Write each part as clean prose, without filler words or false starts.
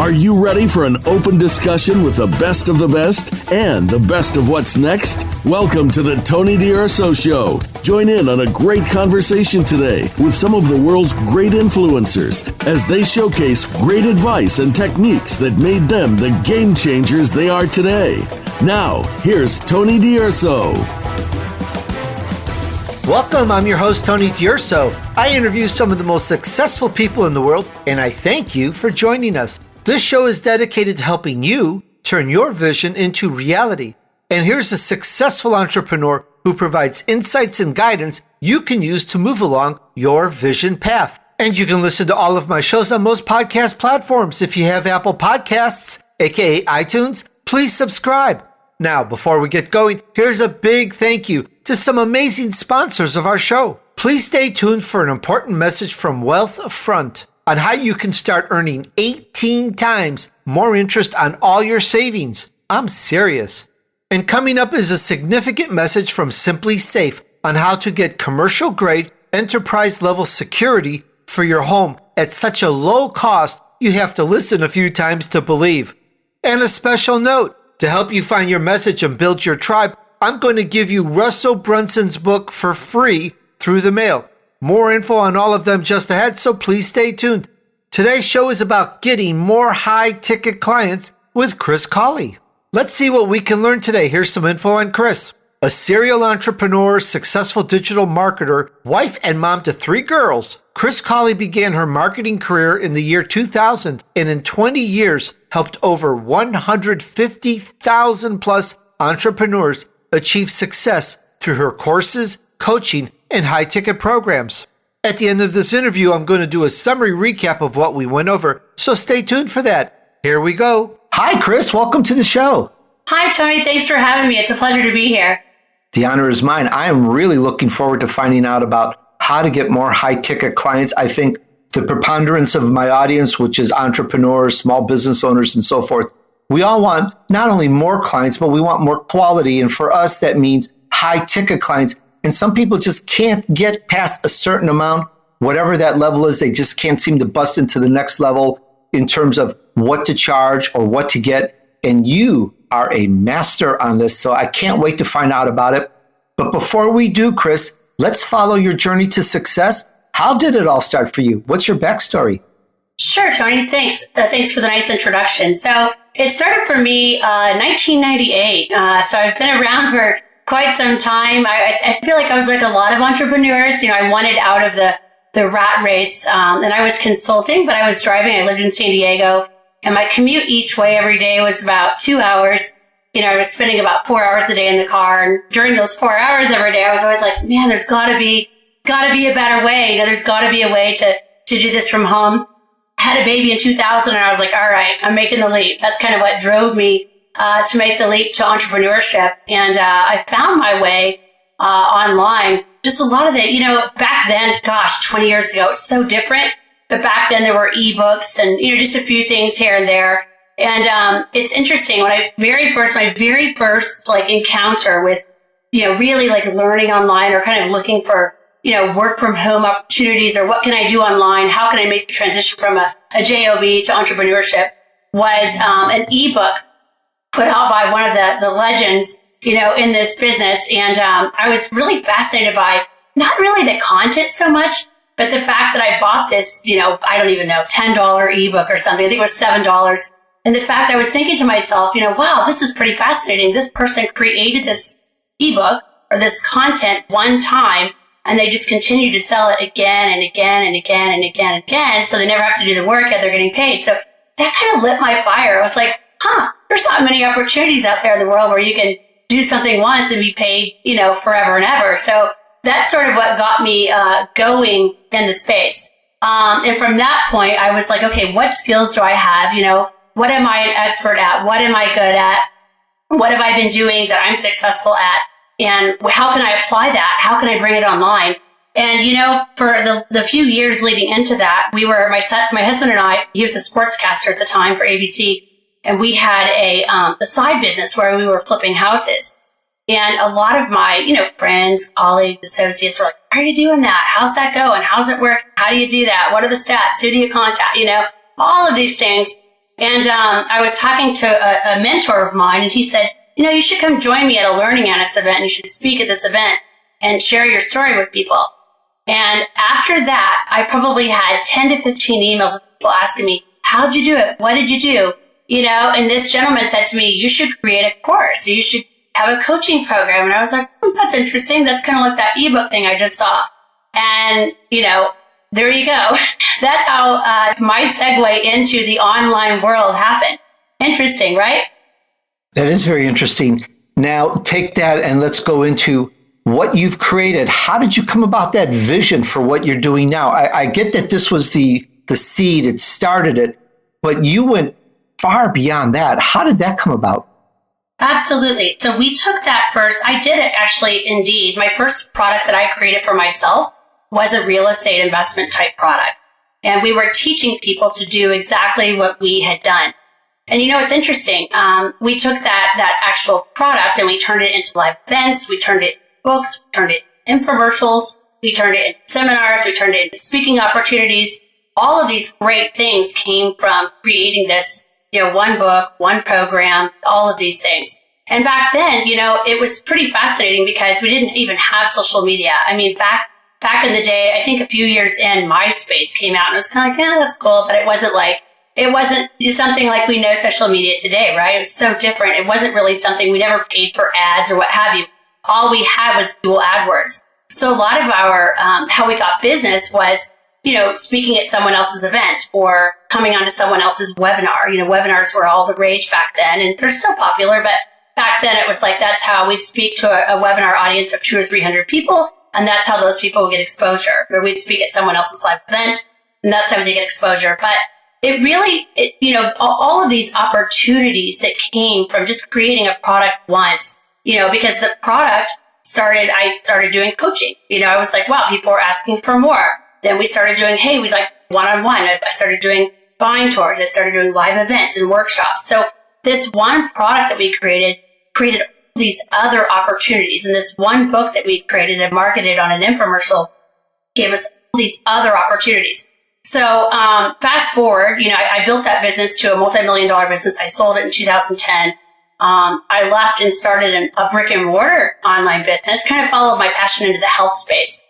Are you ready for an open discussion with the best of the best and the best of what's next? Welcome to the Tony DUrso Show. Join in on a great conversation today with some of the world's great influencers as they showcase great advice and techniques that made them the game changers they are today. Now, here's Tony DUrso. Welcome, I'm your host, Tony DUrso. I interview some of the most successful people in the world, and I thank you for joining us. This show is dedicated to helping you turn your vision into reality. And here's a successful entrepreneur who provides insights and guidance you can use to move along your vision path. And you can listen to all of my shows on most podcast platforms. If you have Apple Podcasts, aka iTunes, please subscribe. Now, before we get going, here's a big thank you to some amazing sponsors of our show. Please stay tuned for an important message from Wealthfront on how you can start earning 18 times more interest on all your savings. I'm serious. And coming up is a significant message from Simplisafe on how to get commercial-grade, enterprise-level security for your home at such a low cost you have to listen a few times to believe. And a special note, to help you find your message and build your tribe, I'm going to give you Russell Brunson's book for free through the mail. More info on all of them just ahead, so please stay tuned. Today's show is about getting more high-ticket clients with Cris Cawley. Let's see what we can learn today. Here's some info on Cris. A serial entrepreneur, successful digital marketer, wife and mom to 3 girls, Cris Cawley began her marketing career in the year 2000 and in 20 years helped over 150,000 plus entrepreneurs achieve success through her courses, coaching, and high-ticket programs. At the end of this interview, I'm going to do a summary recap of what we went over, so stay tuned for that. Here we go. Hi, Cris. Welcome to the show. Hi, Tony. Thanks for having me. It's a pleasure to be here. The honor is mine. I am really looking forward to finding out about how to get more high-ticket clients. I think the preponderance of my audience, which is entrepreneurs, small business owners, and so forth, we all want not only more clients, but we want more quality. And for us, that means high-ticket clients. And some people just can't get past a certain amount, whatever that level is. They just can't seem to bust into the next level in terms of what to charge or what to get. And you are a master on this, so I can't wait to find out about it. But before we do, Cris, let's follow your journey to success. How did it all start for you? What's your backstory? Sure, Tony. Thanks. Thanks for the nice introduction. So it started for me 1998. So I've been around for quite some time. I feel like I was like a lot of entrepreneurs. I wanted out of the rat race, and I was consulting, but I was driving. I lived in San Diego, and my commute each way every day was about 2 hours. I was spending about 4 hours a day in the car, and during those 4 hours every day, I was always like, man, there's got to be a better way. There's got to be a way to do this from home. I had a baby in 2000, and I was like, all right, I'm making the leap. That's kind of what drove me to make the leap to entrepreneurship. And I found my way online. Just a lot of it, back then, 20 years ago, it was so different. But back then there were ebooks and, just a few things here and there. And it's interesting. When my very first encounter with, really like learning online or kind of looking for, work from home opportunities or what can I do online? How can I make the transition from a job to entrepreneurship was an ebook put out by one of the legends, in this business. And I was really fascinated by not really the content so much, but the fact that I bought this, I don't even know, $10 ebook or something. I think it was $7. And the fact I was thinking to myself, wow, this is pretty fascinating. This person created this ebook or this content one time, and they just continue to sell it again and again and again and again and again. So they never have to do the work yet they're getting paid. So that kind of lit my fire. I was like, there's not many opportunities out there in the world where you can do something once and be paid, forever and ever. So that's sort of what got me going in the space. And from that point, I was like, okay, what skills do I have? What am I an expert at? What am I good at? What have I been doing that I'm successful at? And how can I apply that? How can I bring it online? And, for the few years leading into that, we were, my husband and I, he was a sportscaster at the time for ABC. And we had a side business where we were flipping houses. And a lot of my, friends, colleagues, associates were like, how are you doing that? How's that going? How's it work? How do you do that? What are the steps? Who do you contact? All of these things. And I was talking to a mentor of mine, and he said, you should come join me at a Learning Annex event, and you should speak at this event and share your story with people. And after that, I probably had 10 to 15 emails of people asking me, how'd you do it? What did you do? And this gentleman said to me, you should create a course. You should have a coaching program. And I was like, that's interesting. That's kind of like that ebook thing I just saw. And, there you go. That's how my segue into the online world happened. Interesting, right? That is very interesting. Now take that and let's go into what you've created. How did you come about that vision for what you're doing now? I get that this was the seed, it started it, but you went far beyond that. How did that come about? Absolutely. So we took that first. I did it actually, indeed. My first product that I created for myself was a real estate investment type product. And we were teaching people to do exactly what we had done. And it's interesting. We took that actual product and we turned it into live events. We turned it into books. We turned it into infomercials. We turned it into seminars. We turned it into speaking opportunities. All of these great things came from creating this, one book, one program, all of these things. And back then, it was pretty fascinating because we didn't even have social media. I mean, back in the day, I think a few years in, MySpace came out and it was kind of like, that's cool. But it wasn't something like we know social media today, right? It was so different. It wasn't really something, we never paid for ads or what have you. All we had was Google AdWords. So a lot of our, how we got business was, speaking at someone else's event or coming onto someone else's webinar. Webinars were all the rage back then, and they're still popular, but back then it was like, that's how we'd speak to a webinar audience of 200 or 300 people. And that's how those people would get exposure. Or we'd speak at someone else's live event, and that's how they get exposure. But it really, all of these opportunities that came from just creating a product once, because the product I started doing coaching. I was like, wow, people are asking for more. Then we started doing, hey, we'd like one-on-one. I started doing buying tours. I started doing live events and workshops. So this one product that we created these other opportunities. And this one book that we created and marketed on an infomercial gave us these other opportunities. So fast forward, I built that business to a multi-million-dollar business. I sold it in 2010. I left and started a brick and mortar online business, kind of followed my passion into the health space,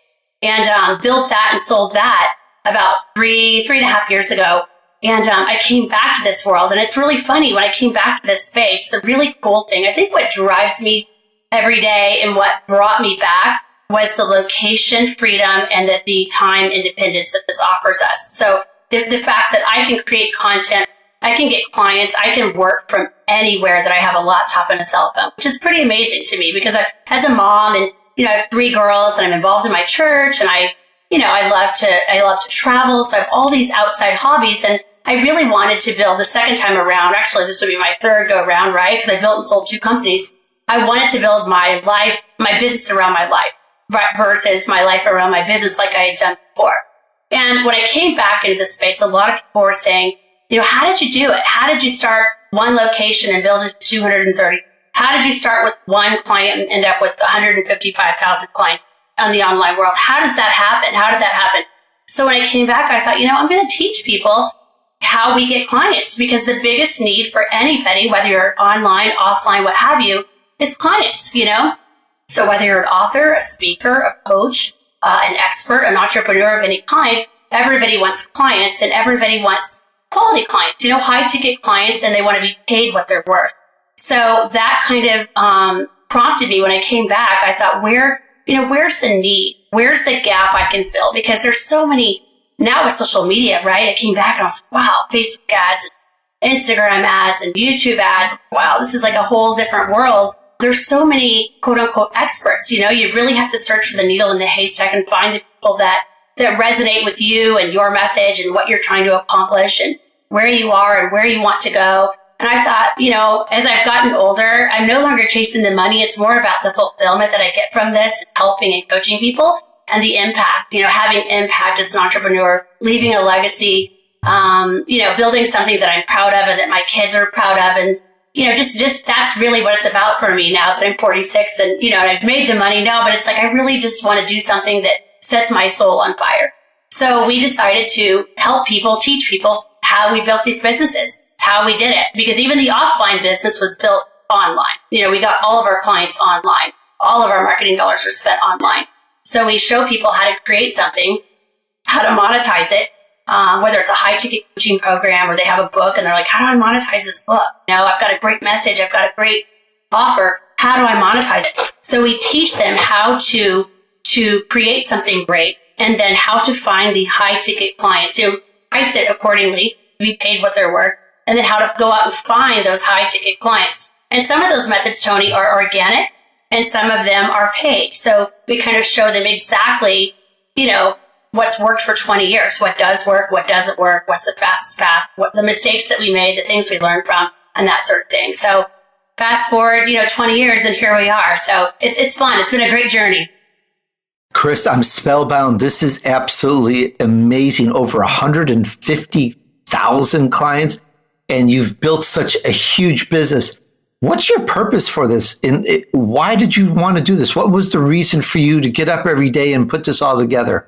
and built that and sold that about three and a half years ago. And I came back to this world. And it's really funny, when I came back to this space, the really cool thing, I think what drives me every day and what brought me back was the location freedom and the time independence that this offers us. So the fact that I can create content, I can get clients, I can work from anywhere that I have a laptop and a cell phone, which is pretty amazing to me because as a mom and, I have 3 girls and I'm involved in my church and I love to travel. So I have all these outside hobbies, and I really wanted to build the second time around. Actually, this would be my third go around, right? Because I built and sold 2 companies. I wanted to build my life, my business around my life versus my life around my business like I had done before. And when I came back into this space, a lot of people were saying, how did you do it? How did you start one location and build it to 230? How did you start with one client and end up with 155,000 clients on the online world? How does that happen? How did that happen? So when I came back, I thought, I'm going to teach people how we get clients, because the biggest need for anybody, whether you're online, offline, what have you, is clients, So whether you're an author, a speaker, a coach, an expert, an entrepreneur of any kind, everybody wants clients and everybody wants quality clients, high ticket clients, and they want to be paid what they're worth. So that kind of prompted me when I came back. I thought, where's the need? Where's the gap I can fill? Because there's so many now with social media, right? I came back and I was like, wow, Facebook ads, and Instagram ads, and YouTube ads. Wow, this is like a whole different world. There's so many quote unquote experts. You really have to search for the needle in the haystack and find the people that resonate with you and your message and what you're trying to accomplish and where you are and where you want to go. And I thought, as I've gotten older, I'm no longer chasing the money. It's more about the fulfillment that I get from this, helping and coaching people, and the impact, having impact as an entrepreneur, leaving a legacy, building something that I'm proud of and that my kids are proud of. And, just that's really what it's about for me now that I'm 46 and, I've made the money now, but it's like, I really just want to do something that sets my soul on fire. So we decided to help people, teach people how we built these businesses. how we did it. Because even the offline business was built online. We got all of our clients online. All of our marketing dollars were spent online. So we show people how to create something, how to monetize it, whether it's a high ticket coaching program or they have a book and they're like, how do I monetize this book? I've got a great message. I've got a great offer. How do I monetize it? So we teach them how to create something great and then how to find the high ticket clients, price it accordingly to be paid what they're worth, and then how to go out and find those high ticket clients. And some of those methods, Tony, are organic and some of them are paid. So we kind of show them exactly, what's worked for 20 years, what does work, what doesn't work, what's the fastest path, what the mistakes that we made, the things we learned from, and that sort of thing. So fast forward, 20 years and here we are. So it's fun. It's been a great journey. Cris, I'm spellbound. This is absolutely amazing. Over 150,000 clients, and you've built such a huge business. What's your purpose for this? And why did you want to do this? What was the reason for you to get up every day and put this all together?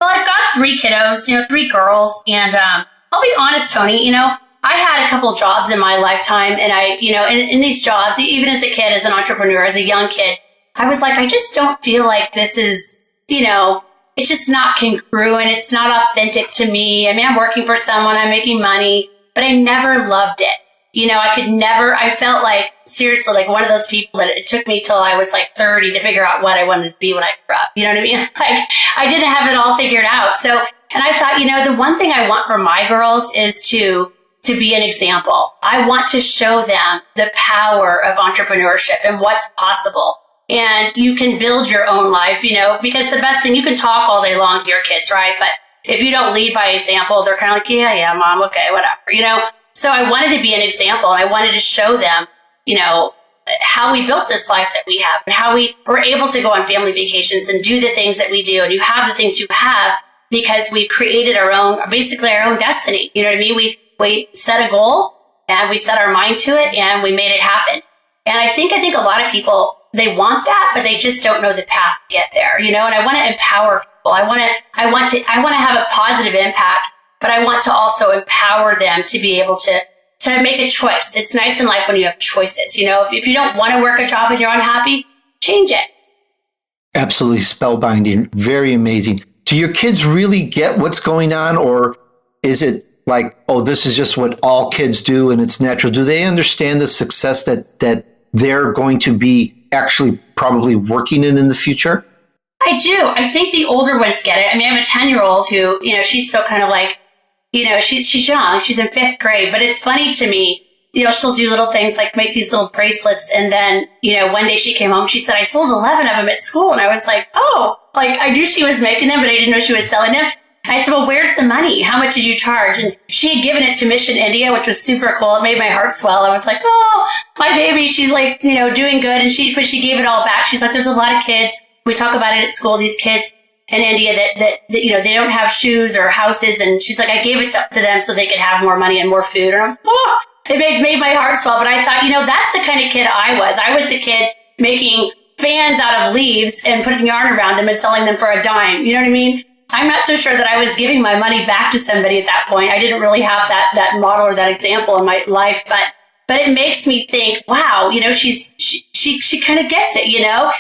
Well, I've got 3 kiddos, 3 girls. And I'll be honest, Tony, I had a couple jobs in my lifetime. And in these jobs, even as a kid, as an entrepreneur, as a young kid, I was like, I just don't feel like this is, it's just not congruent. It's not authentic to me. I'm working for someone, I'm making money, but I never loved it. I felt like, seriously, like one of those people that it took me till I was like 30 to figure out what I wanted to be when I grew up. You know what I mean? Like I didn't have it all figured out. So, and I thought, the one thing I want for my girls is to be an example. I want to show them the power of entrepreneurship and what's possible. And you can build your own life, because the best thing, you can talk all day long to your kids, right? But if you don't lead by example, they're kind of like, yeah, mom, okay, whatever, So I wanted to be an example, and I wanted to show them, how we built this life that we have and how we were able to go on family vacations and do the things that we do. And you have the things you have because we created basically our own destiny. You know what I mean? We set a goal and we set our mind to it and we made it happen. And I think a lot of people, they want that, but they just don't know the path to get there, and I want to empower people. I want to have a positive impact, but I want to also empower them to be able to make a choice. It's nice in life when you have choices. If you don't want to work a job and you're unhappy, change it. Absolutely spellbinding. Very amazing. Do your kids really get what's going on, or is it like, oh, this is just what all kids do and it's natural? Do they understand the success that they're going to be actually probably working in the future? I do. I think the older ones get it. I have a 10-year-old who, she's still kind of like, she's young. She's in 5th grade. But it's funny to me, she'll do little things like make these little bracelets. And then, one day she came home, she said, I sold 11 of them at school. And I was like, oh, like I knew she was making them, but I didn't know she was selling them. I said, well, where's the money? How much did you charge? And she had given it to Mission India, which was super cool. It made my heart swell. I was like, oh, my baby, she's like, doing good. And she gave it all back. She's like, there's a lot of kids. We talk about it at school, these kids in India that they don't have shoes or houses. And she's like, I gave it to them so they could have more money and more food. And I was like, oh, it made my heart swell. But I thought, that's the kind of kid I was. I was the kid making fans out of leaves and putting yarn around them and selling them for a dime. You know what I mean? I'm not so sure that I was giving my money back to somebody at that point. I didn't really have that model or that example in my life, but it makes me think, wow, she kind of gets it,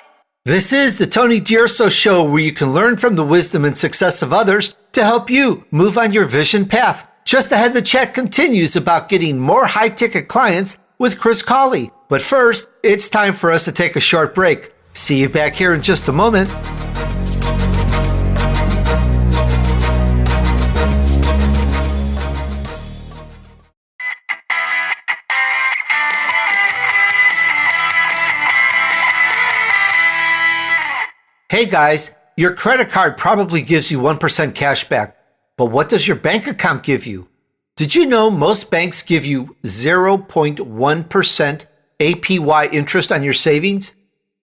This is the Tony DUrso Show, where you can learn from the wisdom and success of others to help you move on your vision path. Just ahead, the chat continues about getting more high-ticket clients with Cris Cawley. But first, it's time for us to take a short break. See you back here in just a moment. Hey guys, your credit card probably gives you 1% cash back, but what does your bank account give you? Did you know most banks give you 0.1% APY interest on your savings?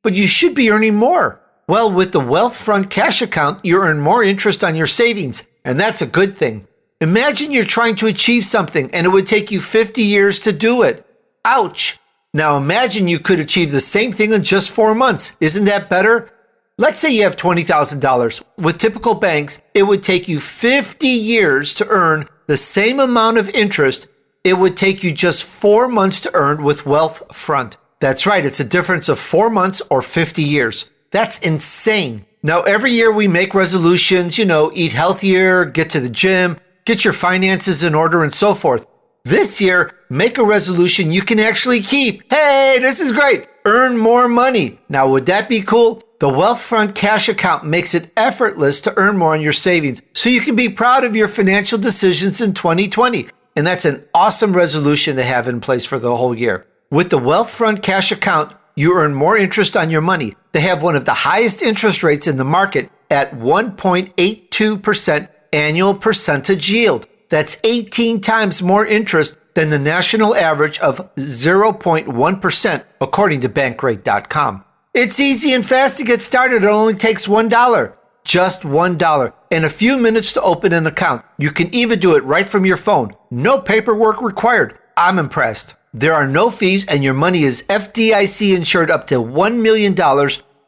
But you should be earning more. Well, with the Wealthfront cash account, you earn more interest on your savings, and that's a good thing. Imagine you're trying to achieve something and it would take you 50 years to do it. Ouch! Now imagine you could achieve the same thing in just 4 months. Isn't that better? Let's say you have $20,000. With typical banks, it would take you 50 years to earn the same amount of interest it would take you just 4 months to earn with Wealthfront. That's right, it's a difference of 4 months or 50 years. That's insane. Now, every year we make resolutions, eat healthier, get to the gym, get your finances in order, and so forth. This year, make a resolution you can actually keep. Hey, this is great. Earn more money. Now, would that be cool? The Wealthfront Cash Account makes it effortless to earn more on your savings, so you can be proud of your financial decisions in 2020. And that's an awesome resolution to have in place for the whole year. With the Wealthfront Cash Account, you earn more interest on your money. They have one of the highest interest rates in the market at 1.82% annual percentage yield. That's 18 times more interest than the national average of 0.1%, according to Bankrate.com. It's easy and fast to get started. It only takes $1. Just $1 and a few minutes to open an account. You can even do it right from your phone. No paperwork required. I'm impressed. There are no fees and your money is FDIC insured up to $1 million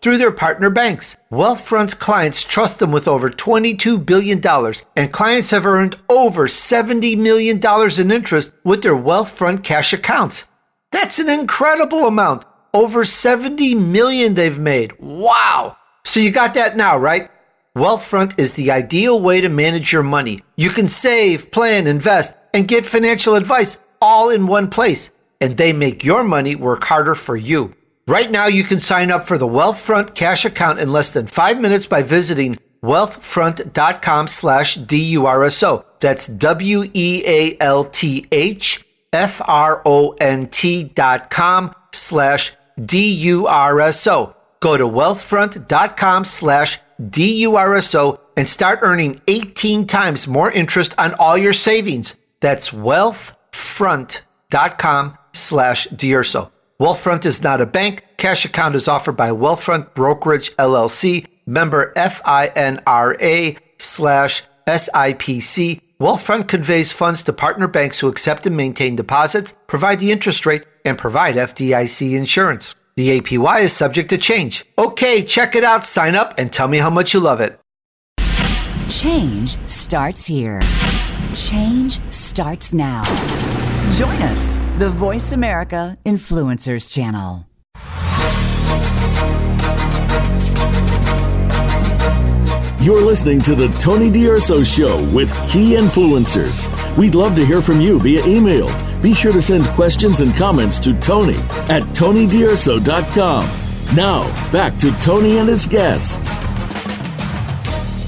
through their partner banks. Wealthfront's clients trust them with over $22 billion, and clients have earned over $70 million in interest with their Wealthfront cash accounts. That's an incredible amount. Over $70 million they've made. Wow! So you got that now, right? Wealthfront is the ideal way to manage your money. You can save, plan, invest, and get financial advice all in one place, and they make your money work harder for you. Right now, you can sign up for the Wealthfront cash account in less than 5 minutes by visiting wealthfront.com/DURSO. That's WEALTHFRONT.com/DURSO. Go to wealthfront.com/DURSO and start earning 18 times more interest on all your savings. That's wealthfront.com/DUrso. Wealthfront is not a bank. Cash account is offered by Wealthfront Brokerage LLC, member FINRA/SIPC. Wealthfront conveys funds to partner banks who accept and maintain deposits, provide the interest rate, and provide FDIC insurance. The APY is subject to change. Okay, check it out, sign up, and tell me how much you love it. Change starts here. Change starts now. Join us, the Voice America Influencers Channel. You're listening to the Tony DUrso Show with key influencers. We'd love to hear from you via email. Be sure to send questions and comments to Tony at TonyDUrso.com. Now, back to Tony and his guests.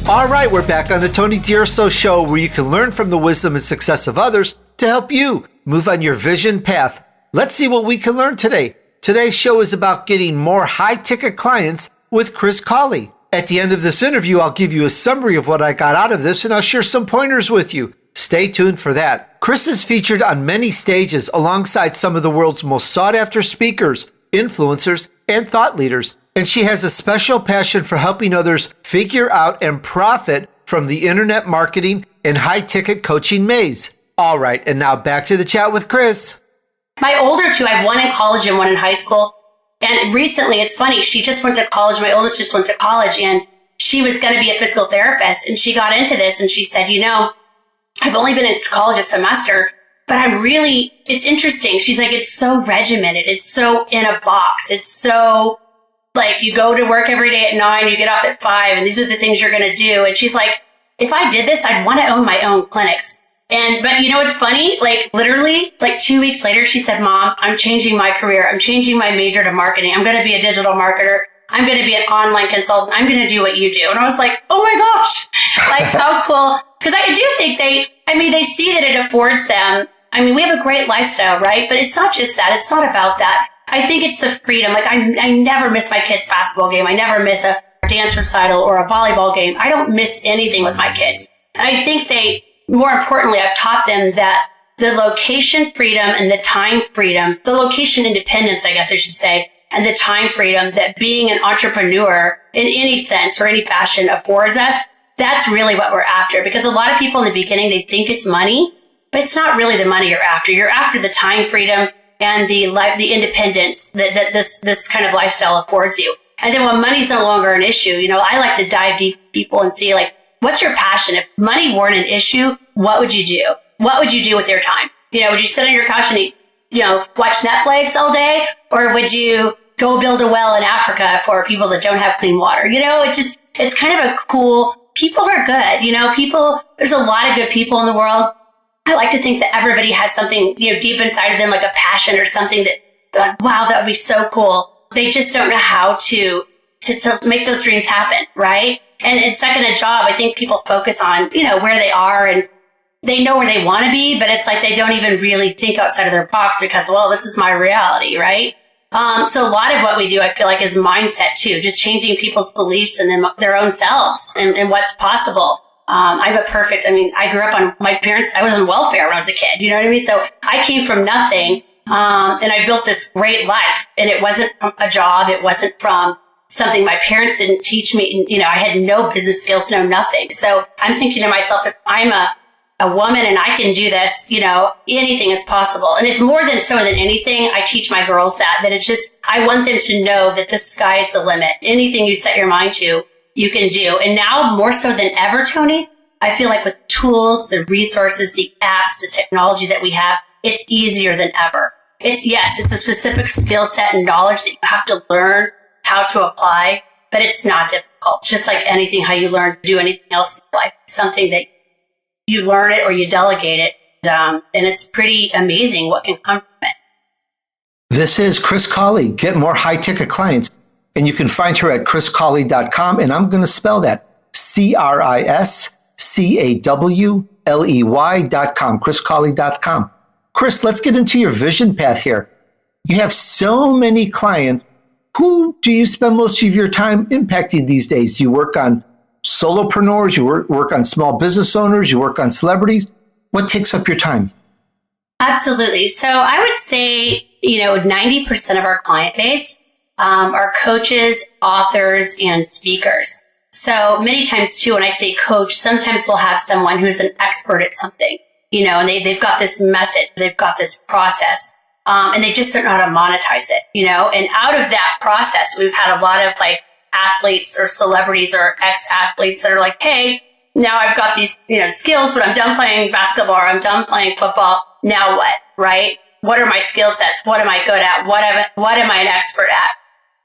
All right, we're back on the Tony DUrso Show, where you can learn from the wisdom and success of others to help you move on your vision path. Let's see what we can learn today. Today's show is about getting more high-ticket clients with Cris Cawley. At the end of this interview, I'll give you a summary of what I got out of this, and I'll share some pointers with you. Stay tuned for that. Cris is featured on many stages alongside some of the world's most sought-after speakers, influencers, and thought leaders. And she has a special passion for helping others figure out and profit from the internet marketing and high-ticket coaching maze. All right, and now back to the chat with Cris. My older two, I have one in college and one in high school. And recently, it's funny, she just went to college. My oldest just went to college, and she was going to be a physical therapist. And she got into this, and she said, I've only been in college a semester, but it's interesting. She's like, it's so regimented. It's so in a box. It's so like you go to work every day at 9, you get off at 5, and these are the things you're going to do. And she's like, if I did this, I'd want to own my own clinics. But it's funny, literally 2 weeks later, she said, Mom, I'm changing my career. I'm changing my major to marketing. I'm going to be a digital marketer. I'm going to be an online consultant. I'm going to do what you do. And I was like, oh my gosh, how cool. Because I do think they see that it affords them. We have a great lifestyle, right? But it's not just that. It's not about that. I think it's the freedom. I never miss my kids' basketball game. I never miss a dance recital or a volleyball game. I don't miss anything with my kids. And I think more importantly, I've taught them that the location freedom and the time freedom, the location independence, I guess I should say, and the time freedom that being an entrepreneur in any sense or any fashion affords us, that's really what we're after. Because a lot of people in the beginning, they think it's money, but it's not really the money you're after. You're after the time freedom and the independence that this kind of lifestyle affords you. And then when money's no longer an issue, I like to dive deep with people and see what's your passion? If money weren't an issue, what would you do? What would you do with your time? Would you sit on your couch and watch Netflix all day? Or would you go build a well in Africa for people that don't have clean water? It's kind of a cool, people are good. There's a lot of good people in the world. I like to think that everybody has something, deep inside of them, like a passion or something that, wow, that would be so cool. They just don't know how to make those dreams happen, right? And second, a job, I think people focus on, where they are and they know where they want to be, but it's like they don't even really think outside of their box because, well, this is my reality, right? So a lot of what we do, I feel like, is mindset too, just changing people's beliefs and their own selves and what's possible. I grew up on my parents. I was on welfare when I was a kid. You know what I mean? So I came from nothing. And I built this great life, and it wasn't from a job. It wasn't from something my parents didn't teach me. I had no business skills, no nothing. So I'm thinking to myself, if I'm a woman and I can do this, anything is possible. And if more than anything, I teach my girls that it's just, I want them to know that the sky is the limit. Anything you set your mind to, you can do. And now more so than ever, Tony, I feel like with tools, the resources, the apps, the technology that we have, it's easier than ever. It's a specific skill set and knowledge that you have to learn how to apply, but it's not difficult. It's just like anything, how you learn to do anything else in life. It's something that you learn it or you delegate it. And it's pretty amazing what can come from it. This is Cris Cawley, Get More High Ticket Clients. And you can find her at CrisCawley.com. And I'm going to spell that CrisCawley.com, CrisCawley.com. Cris, let's get into your vision path here. You have so many clients. Who do you spend most of your time impacting these days? You work on solopreneurs, you work on small business owners, you work on celebrities. What takes up your time? Absolutely. So I would say, 90% of our client base are coaches, authors, and speakers. So many times too, when I say coach, sometimes we'll have someone who's an expert at something, and they've got this message, they've got this process, and they just don't know how to monetize it, and out of that process, we've had a lot of like athletes or celebrities or ex-athletes that are like, hey, now I've got these, skills, but I'm done playing basketball or I'm done playing football. Now what, right? What are my skill sets? What am I good at? What am I an expert at?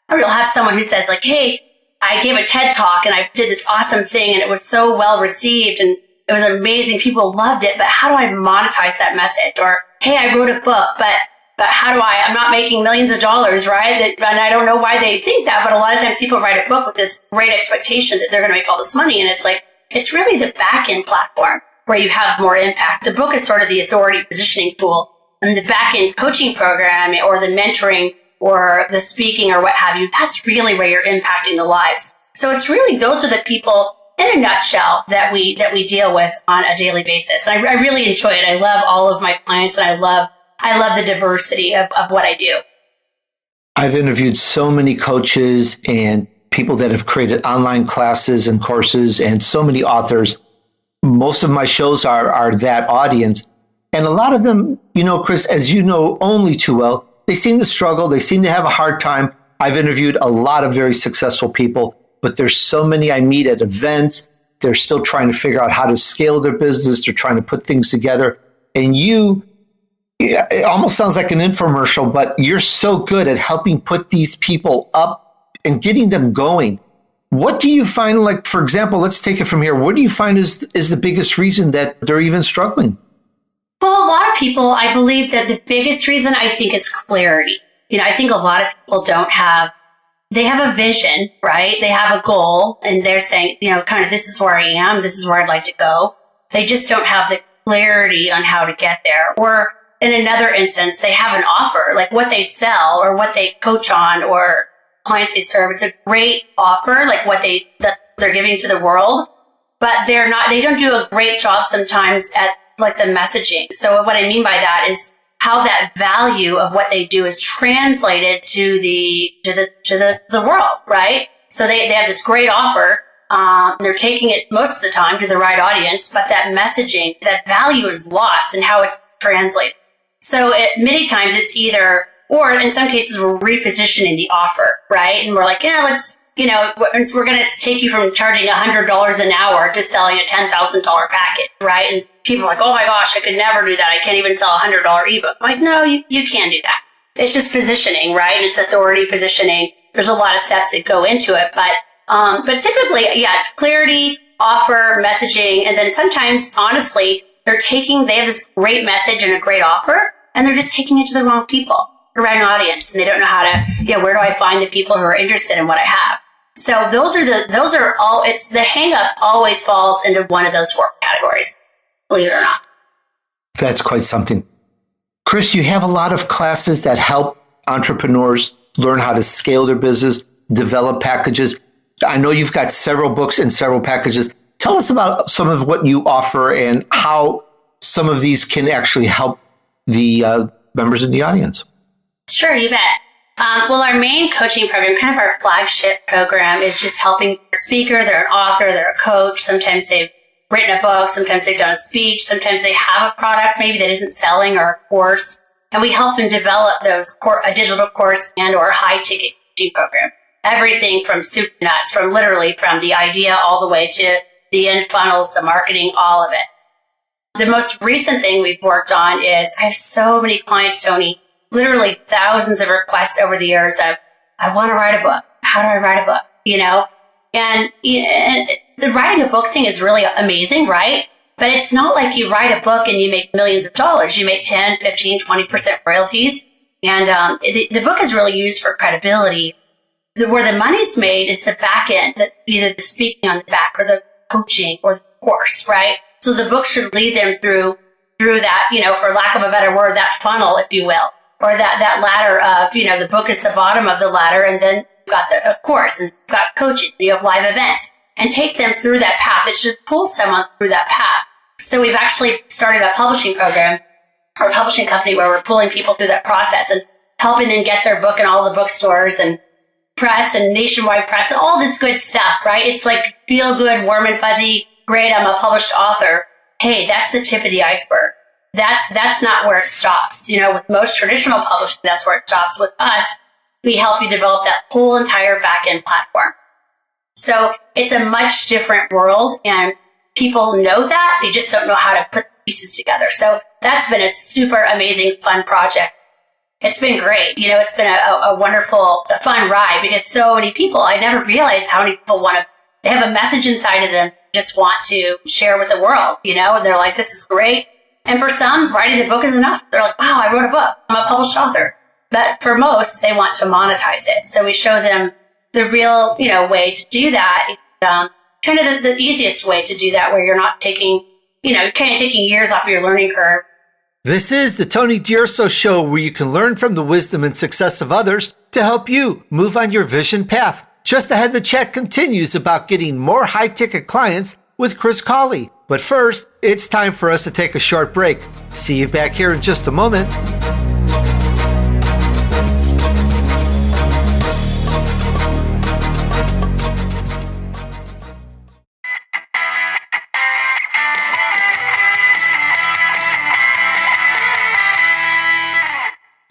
Or you'll have someone who says like, hey, I gave a TED talk and I did this awesome thing and it was so well received and it was amazing. People loved it, but how do I monetize that message? Or, hey, I wrote a book, but how do I'm not making millions of dollars, right? And I don't know why they think that, but a lot of times people write a book with this great expectation that they're going to make all this money. And it's like, it's really the back end platform where you have more impact. The book is sort of the authority positioning tool, and the back end coaching program or the mentoring or the speaking or what have you, that's really where you're impacting the lives. So it's really, those are the people in a nutshell that we deal with on a daily basis. And I really enjoy it. I love all of my clients and I love the diversity of what I do. I've interviewed so many coaches and people that have created online classes and courses and so many authors. Most of my shows are that audience. And a lot of them, Cris, as you know only too well, they seem to struggle. They seem to have a hard time. I've interviewed a lot of very successful people, but there's so many I meet at events. They're still trying to figure out how to scale their business. They're trying to put things together. And it almost sounds like an infomercial, but you're so good at helping put these people up and getting them going. What do you find, like, for example, let's take it from here. What do you find is the biggest reason that they're even struggling? Well, a lot of people, I believe that the biggest reason I think is clarity. I think a lot of people they have a vision, right? They have a goal and they're saying, kind of, this is where I am. This is where I'd like to go. They just don't have the clarity on how to get there. Or in another instance, they have an offer, like what they sell or what they coach on or clients they serve. It's a great offer, like that they're giving to the world, but they don't do a great job sometimes at like the messaging. So what I mean by that is how that value of what they do is translated to the world, right? So they have this great offer. They're taking it most of the time to the right audience, but that messaging, that value is lost in how it's translated. So many times it's either, or in some cases we're repositioning the offer, right? And we're like, yeah, let's, we're going to take you from charging $100 an hour to selling a $10,000 package, right? And people are like, oh my gosh, I could never do that. I can't even sell a $100 ebook. I'm like, no, you can do that. It's just positioning, right? It's authority positioning. There's a lot of steps that go into it, but typically, it's clarity, offer, messaging, and then sometimes, honestly, they have this great message and a great offer, and they're just taking it to the wrong people, the wrong audience, and they don't know how to, where do I find the people who are interested in what I have? So those are all. It's the hang up always falls into one of those 4 categories, believe it or not. That's quite something. Cris, you have a lot of classes that help entrepreneurs learn how to scale their business, develop packages. I know you've got several books and several packages. Tell us about some of what you offer and how some of these can actually help the members in the audience. Sure, you bet. Well, our main coaching program, kind of our flagship program, is just helping a speaker. They're an author, they're a coach. Sometimes they've written a book. Sometimes they've done a speech. Sometimes they have a product maybe that isn't selling or a course. And we help them develop a digital course and or high ticket coaching program. Everything from soup to nuts, from the idea all the way to the end funnels, the marketing, all of it. The most recent thing we've worked on is I have so many clients, Tony, literally thousands of requests over the years of, I want to write a book. How do I write a book? And the writing a book thing is really amazing, right? But it's not like you write a book and you make millions of dollars. You make 10, 15, 20% royalties. And the book is really used for credibility. Where the money's made is the back end, either the speaking on the back or the coaching or the course, right? So the book should lead them through that, for lack of a better word, that funnel, if you will, or that ladder of, the book is the bottom of the ladder, and then you've got the course, and you've got coaching, you have live events, and take them through that path. It should pull someone through that path. So we've actually started a publishing program, or a publishing company, where we're pulling people through that process and helping them get their book in all the bookstores and press and nationwide press and all this good stuff, right? It's like feel good, warm and fuzzy, great, I'm a published author. Hey, that's the tip of the iceberg. That's not where it stops. With most traditional publishing, that's where it stops. With us, we help you develop that whole entire back-end platform. So it's a much different world, and people know that. They just don't know how to put the pieces together. So that's been a super amazing, fun project. It's been great. It's been a wonderful, fun ride, because so many people, I never realized how many people they have a message inside of them, just want to share with the world, and they're like, this is great. And for some, writing the book is enough. They're like, wow, I wrote a book. I'm a published author. But for most, they want to monetize it. So we show them the real, way to do that. Kind of the easiest way to do that, where you're not taking years off of your learning curve. This is the Tony DUrso Show, where you can learn from the wisdom and success of others to help you move on your vision path. Just ahead, the chat continues about getting more high-ticket clients with Cris Cawley. But first, it's time for us to take a short break. See you back here in just a moment.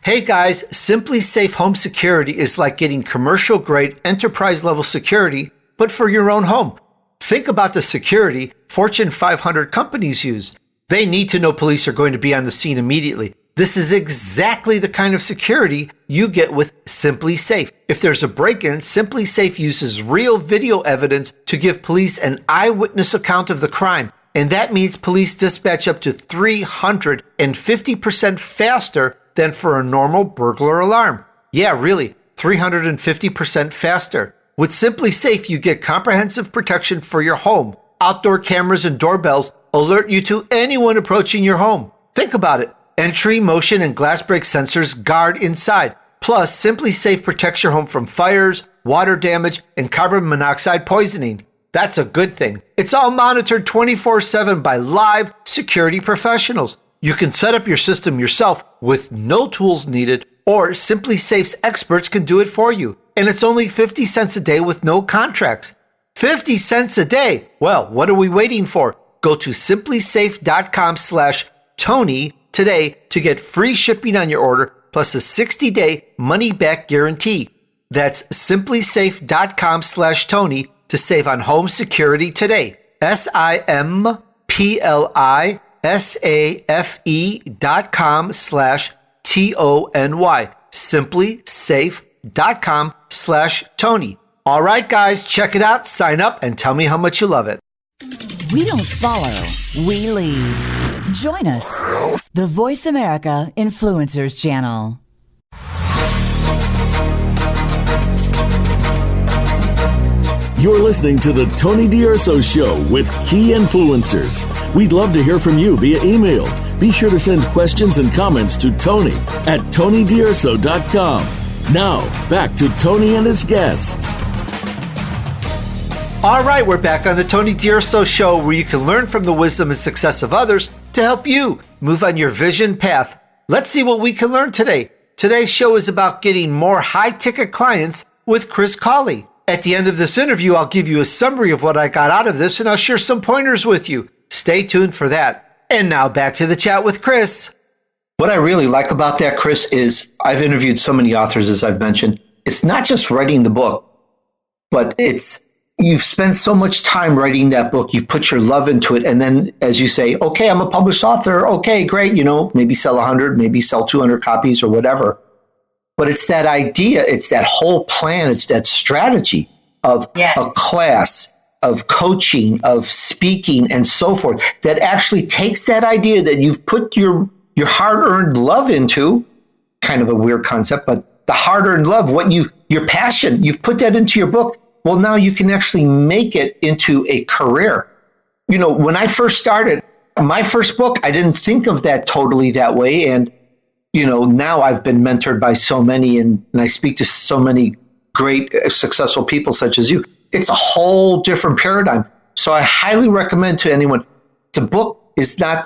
Hey guys, Simplisafe Home Security is like getting commercial-grade enterprise-level security, but for your own home. Think about the security Fortune 500 companies use. They need to know police are going to be on the scene immediately. This is exactly the kind of security you get with Simplisafe. If there's a break-in, Simplisafe uses real video evidence to give police an eyewitness account of the crime. And that means police dispatch up to 350% faster than for a normal burglar alarm. Yeah, really, 350% faster. With Simplisafe, you get comprehensive protection for your home. Outdoor cameras and doorbells alert you to anyone approaching your home. Think about it. Entry, motion, and glass break sensors guard inside. Plus, Simplisafe protects your home from fires, water damage, and carbon monoxide poisoning. That's a good thing. It's all monitored 24/7 by live security professionals. You can set up your system yourself with no tools needed, or Simplisafe's experts can do it for you. And it's only 50 cents a day with no contracts. 50 cents a day. Well, what are we waiting for? Go to simplisafe.com/Tony today to get free shipping on your order plus a 60-day money-back guarantee. That's simplisafe.com/Tony to save on home security today. simplisafe.com/TONY. Simplisafe.com/Tony. All right, guys, check it out, sign up, and tell me how much you love it. We don't follow, we lead. Join us, the Voice America Influencers Channel. You're listening to the Tony DUrso Show with key influencers. We'd love to hear from you via email. Be sure to send questions and comments to Tony at TonyDUrso.com. Now, back to Tony and his guests. All right, we're back on the Tony DUrso Show, where you can learn from the wisdom and success of others to help you move on your vision path. Let's see what we can learn today. Today's show is about getting more high-ticket clients with Cris Cawley. At the end of this interview, I'll give you a summary of what I got out of this, and I'll share some pointers with you. Stay tuned for that. And now back to the chat with Cris. What I really like about that, Cris, is I've interviewed so many authors, as I've mentioned. It's not just writing the book, but you've spent so much time writing that book. You've put your love into it. And then, as you say, okay, I'm a published author. Okay, great. Maybe sell 100, maybe sell 200 copies or whatever. But it's that idea, it's that whole plan, it's that strategy of a class, of coaching, of speaking, and so forth, that actually takes that idea that you've put your hard-earned love into, kind of a weird concept, but the hard-earned love, your passion, you've put that into your book. Well, now you can actually make it into a career. When I first started my first book, I didn't think of that totally that way. And now I've been mentored by so many and I speak to so many great, successful people such as you. It's a whole different paradigm. So I highly recommend to anyone, the book it's not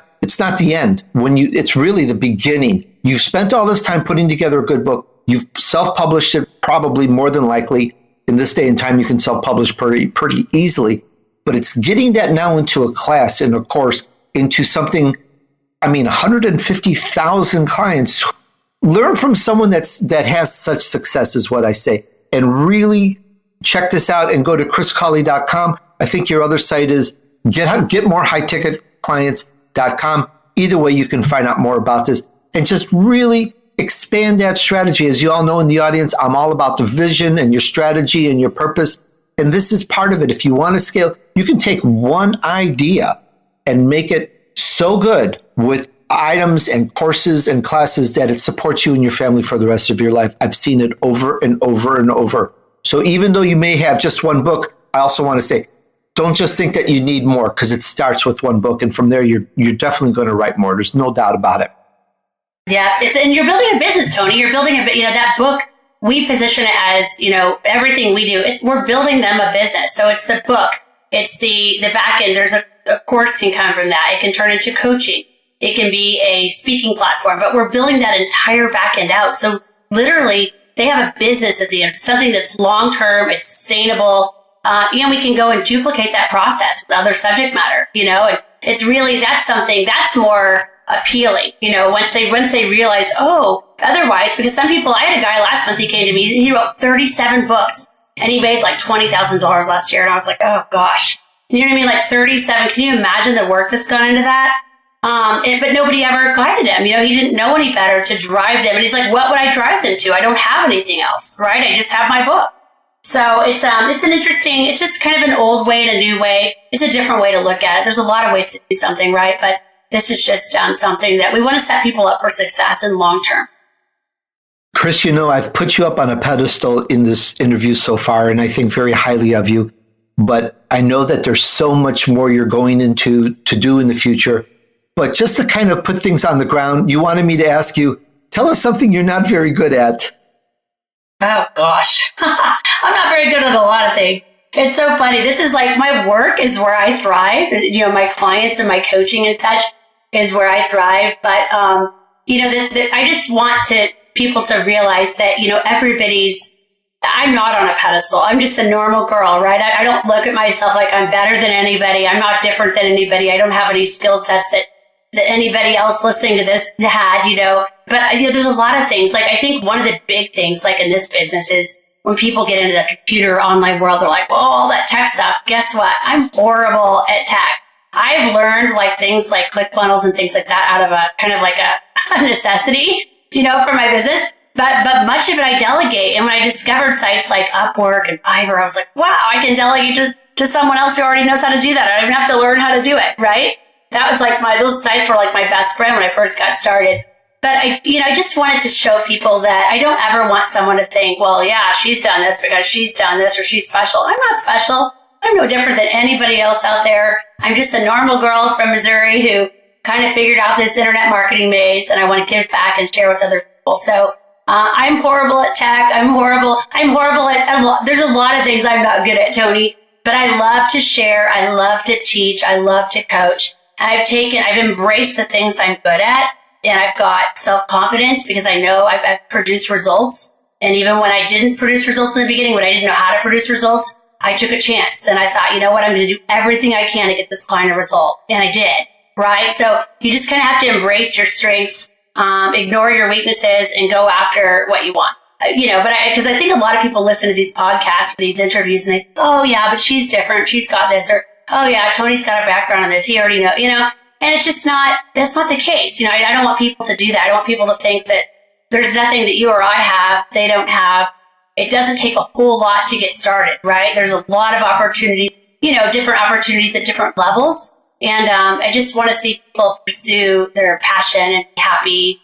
the end. It's really the beginning. You've spent all this time putting together a good book. You've self-published it, probably more than likely. In this day and time, you can self-publish pretty easily. But it's getting that now into a class and a course, into something. 150,000 clients. Learn from someone that has such success is what I say. And really check this out and go to CrisCawley.com. I think your other site is GetMoreHighTicketClients.com. Either way, you can find out more about this and just really expand that strategy. As you all know in the audience, I'm all about the vision and your strategy and your purpose. And this is part of it. If you want to scale, you can take one idea and make it so good with items and courses and classes that it supports you and your family for the rest of your life. I've seen it over and over and over. So even though you may have just one book, I also want to say, don't just think that you need more, because it starts with one book. And from there, you're definitely going to write more. There's no doubt about it. Yeah, and you're building a business, Tony. You're building that book. We position it as, everything we do. We're building them a business. So it's the book. It's the back end. There's a course can come from that. It can turn into coaching. It can be a speaking platform, but we're building that entire back end out. So literally they have a business at the end, something that's long-term, it's sustainable. We can go and duplicate that process with other subject matter, and it's really, that's something that's more appealing, once they realize, otherwise, because some people, I had a guy last month, he came to me, he wrote 37 books and he made like $20,000 last year. And I was like, oh gosh. You know what I mean? Like 37. Can you imagine the work that's gone into that? But nobody ever guided him. He didn't know any better to drive them. And he's like, what would I drive them to? I don't have anything else, right? I just have my book. So it's just kind of an old way and a new way. It's a different way to look at it. There's a lot of ways to do something, right? But this is just something that we want to set people up for success in long term. Cris, I've put you up on a pedestal in this interview so far, and I think very highly of you. But I know that there's so much more you're going into to do in the future. But just to kind of put things on the ground, you wanted me to ask you, tell us something you're not very good at. Oh, gosh. I'm not very good at a lot of things. It's so funny. This is like my work is where I thrive. My clients and my coaching and such is where I thrive. But, I just want people to realize that, I'm not on a pedestal. I'm just a normal girl, right? I don't look at myself like I'm better than anybody. I'm not different than anybody. I don't have any skill sets that anybody else listening to this had, But there's a lot of things. Like, I think one of the big things, like in this business, is when people get into the computer online world, they're like, well, all that tech stuff. Guess what? I'm horrible at tech. I've learned like things like Clickfunnels and things like that out of a kind of like a necessity, for my business. But much of it I delegate. And when I discovered sites like Upwork and Fiverr, I was like, wow, I can delegate to someone else who already knows how to do that. I don't even have to learn how to do it, right? That was like those sites were like my best friend when I first got started. But I just wanted to show people that I don't ever want someone to think, well, yeah, she's done this because she's done this or she's special. I'm not special. I'm no different than anybody else out there. I'm just a normal girl from Missouri who kind of figured out this internet marketing maze, and I want to give back and share with other people. So I'm horrible at tech. I'm horrible at, there's a lot of things I'm not good at, Tony, but I love to share. I love to teach. I love to coach. And I've embraced the things I'm good at. And I've got self-confidence because I know I've produced results. And even when I didn't produce results in the beginning, when I didn't know how to produce results, I took a chance. And I thought, you know what, I'm going to do everything I can to get this client a result. And I did, right? So you just kind of have to embrace your strengths, ignore your weaknesses, and go after what you want. Because I think a lot of people listen to these podcasts or these interviews and they think, oh, yeah, but she's different. She's got this. Or, oh, yeah, Tony's got a background in this. He already knows, And it's just that's not the case. I don't want people to do that. I don't want people to think that there's nothing that you or I have, they don't have. It doesn't take a whole lot to get started, right? There's a lot of opportunities, different opportunities at different levels. And I just want to see people pursue their passion and be happy,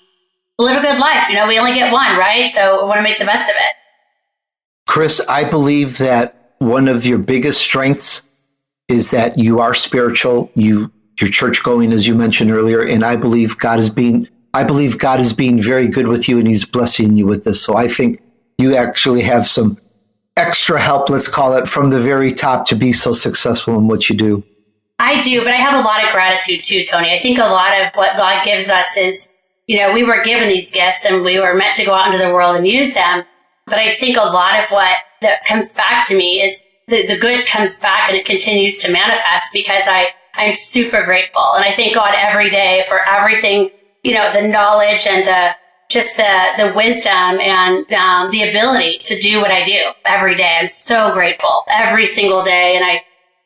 live a good life. We only get one, right? So I want to make the best of it. Cris, I believe that one of your biggest strengths is that you are spiritual. You're church going, as you mentioned earlier, and I believe God is being very good with you, and He's blessing you with this. So I think you actually have some extra help, let's call it, from the very top to be so successful in what you do. I do, but I have a lot of gratitude too, Tony. I think a lot of what God gives us is, we were given these gifts and we were meant to go out into the world and use them. But I think a lot of what that comes back to me is the good comes back and it continues to manifest because I'm super grateful. And I thank God every day for everything, the knowledge and the wisdom and the ability to do what I do every day. I'm so grateful every single day. And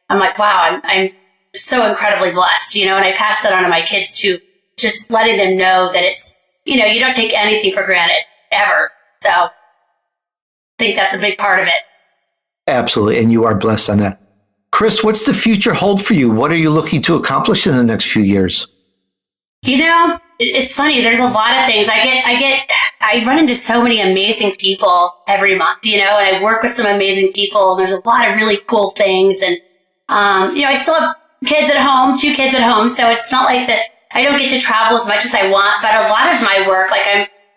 I'm like, wow, I'm so incredibly blessed, and I pass that on to my kids too, just letting them know that it's, you don't take anything for granted ever. So I think that's a big part of it. Absolutely. And you are blessed on that. Cris, what's the future hold for you? What are you looking to accomplish in the next few years? It's funny. There's a lot of things. I run into so many amazing people every month, and I work with some amazing people. And there's a lot of really cool things. And, I still have kids at home, 2 kids at home. So it's not like that I don't get to travel as much as I want, but a lot of my work,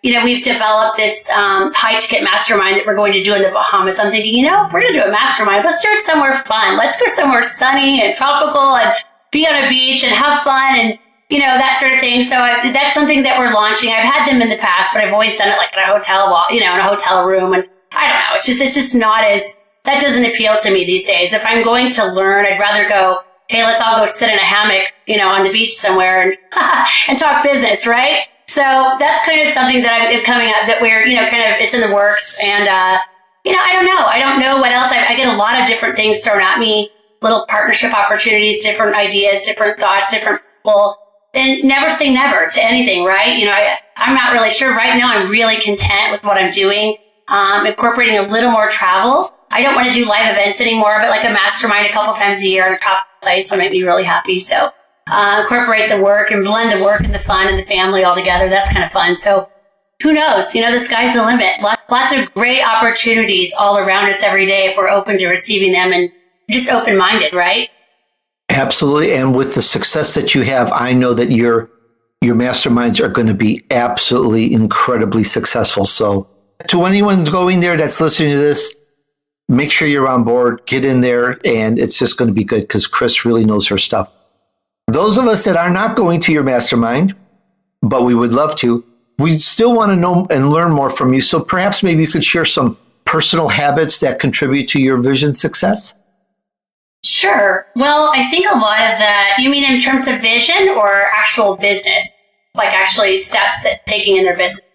we've developed this high ticket mastermind that we're going to do in the Bahamas. I'm thinking, if we're going to do a mastermind, let's do it somewhere fun. Let's go somewhere sunny and tropical and be on a beach and have fun and, that sort of thing. So that's something that we're launching. I've had them in the past, but I've always done it like in a hotel in a hotel room. And I don't know. It's just not that doesn't appeal to me these days. If I'm going to learn, I'd rather go, hey, let's all go sit in a hammock, on the beach somewhere and talk business, right? So that's kind of something that I'm coming up that we're, it's in the works. And, I don't know. I don't know what else. I get a lot of different things thrown at me, little partnership opportunities, different ideas, different thoughts, different people. And never say never to anything, right? I'm not really sure. Right now, I'm really content with what I'm doing, incorporating a little more travel. I don't want to do live events anymore, but like a mastermind a couple times a year in a tropical place would make me really happy. So incorporate the work and blend the work and the fun and the family all together. That's kind of fun. So who knows? The sky's the limit. Lots of great opportunities all around us every day if we're open to receiving them and just open-minded, right? Absolutely. And with the success that you have, I know that your masterminds are going to be absolutely incredibly successful. So to anyone going there that's listening to this, make sure you're on board, get in there, and it's just going to be good because Cris really knows her stuff. Those of us that are not going to your mastermind, but we would love to, we still want to know and learn more from you. So perhaps maybe you could share some personal habits that contribute to your vision success? Sure. Well, I think a lot of that, you mean in terms of vision or actual business, like actually steps that taking in their business?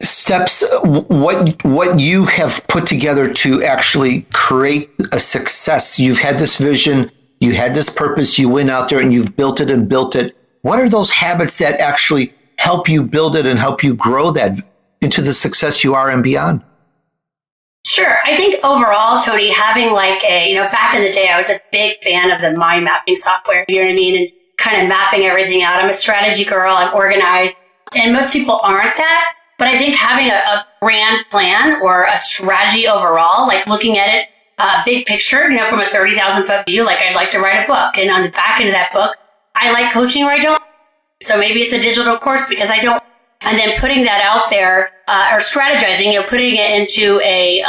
steps, what you have put together to actually create a success. You've had this vision, you had this purpose, you went out there and you've built it and built it. What are those habits that actually help you build it and help you grow that into the success you are and beyond? Sure. I think overall, Tony, having like back in the day, I was a big fan of the mind mapping software, you know what I mean? And kind of mapping everything out. I'm a strategy girl. I'm organized. And most people aren't that. But I think having a grand plan or a strategy overall, like looking at it, big picture, from a 30,000 foot view, like I'd like to write a book. And on the back end of that book, I like coaching or I don't. So maybe it's a digital course because I don't. And then putting that out there or strategizing, putting it into a,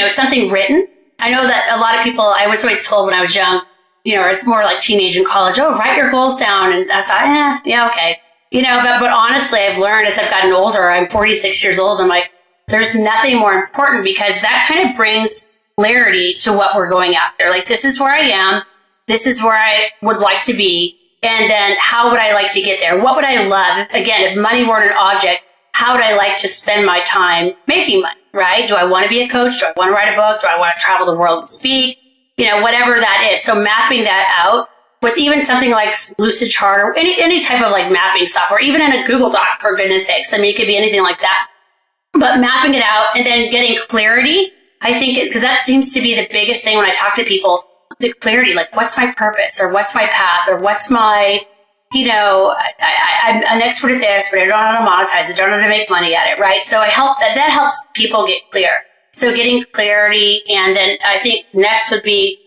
something written. I know that a lot of people, I was always told when I was young, or it's more like teenage and college, write your goals down. And that's how, okay. But honestly, I've learned as I've gotten older, I'm 46 years old. I'm like, there's nothing more important because that kind of brings clarity to what we're going after. Like, this is where I am. This is where I would like to be. And then how would I like to get there? What would I love? Again, if money weren't an object, how would I like to spend my time making money, right? Do I want to be a coach? Do I want to write a book? Do I want to travel the world and speak? Whatever that is. So mapping that out with even something like Lucid Chart or any type of like mapping software, even in a Google Doc, for goodness sakes. I mean, it could be anything like that. But mapping it out and then getting clarity, I think, because that seems to be the biggest thing when I talk to people. The clarity, like what's my purpose or what's my path or what's my, I'm an expert at this, but I don't know how to monetize it, don't know how to make money at it, right? So that helps people get clear. So getting clarity. And then I think next would be,